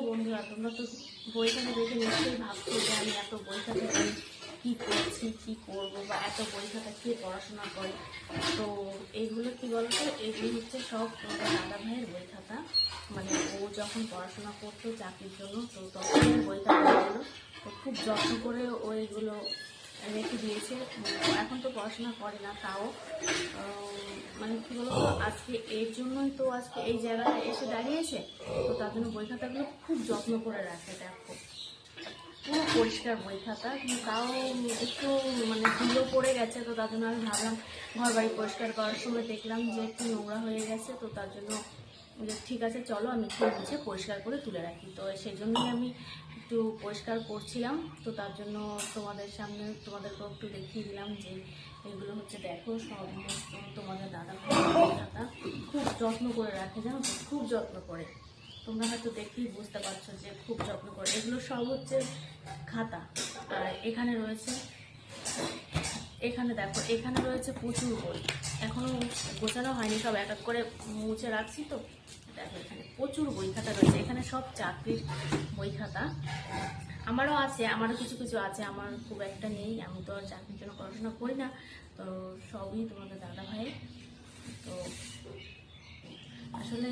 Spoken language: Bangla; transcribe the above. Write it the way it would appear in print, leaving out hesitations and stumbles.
বন্ধুরা, তোমরা তো বইখাতা দেখে নিশ্চয়ই ভাবছো যে আমি এত বইখাতা কী করছি, কী করবো, বা এত বইখাতা কে পড়াশোনা করে। তো এইগুলো কী বলতো, এগুলো হচ্ছে সব তোমাদের দাদা ভাইয়ের বই খাতা। মানে ও যখন পড়াশোনা করতো চাকরির জন্য, তো তখন বই খাতাগুলো তো খুব যত্ন করে ও এগুলো রেখে দিয়েছে। এখন তো পড়াশোনা করে না, তাও মানে কী বলতো, আজকে এর জন্যই তো আজকে এই জায়গাটা এসে দাঁড়িয়েছে। তো তার জন্য বই খাতাগুলো খুব যত্ন করে রাখে। দেখো, পুরো পরিষ্কার বই খাতা, কিন্তু তাও একটু মানে ধুলো পড়ে গেছে। তো তার জন্য আমি ভাবলাম, ঘর বাড়ি পরিষ্কার করার সময় দেখলাম যে একটু নোংরা হয়ে গেছে। তো তার জন্য ঠিক আছে, চলো আমি একটু মুছে পরিষ্কার করে তুলে রাখি। তো সেই জন্যই আমি একটু পরিষ্কার করছিলাম। তো তার জন্য তোমাদের সামনে তোমাদেরকেও একটু দেখিয়ে দিলাম যে এগুলো হচ্ছে, দেখো সমস্ত তোমাদের দাদা ভাই খাতা খুব যত্ন করে রাখে, জানো তো, খুব যত্ন করে। তোমরা হয়তো দেখেই বুঝতে পারছো যে খুব যত্ন করে। এগুলো সব হচ্ছে খাতা। আর এখানে রয়েছে, এখানে দেখো, এখানে রয়েছে প্রচুর বই, এখনো গোছানো হয়নি, সব এক এক করে মুছে রাখছি। তো দেখো, এখানে প্রচুর বই খাতা রয়েছে। এখানে সব চাকরির বই খাতা। আমারও আছে, আমারও কিছু কিছু আছে, আমার খুব একটা নেই, আমি তো আর চাকরির জন্য পড়াশোনা করি না। তো সবই তোমাদের দাদা ভাইয়ের। তো আসলে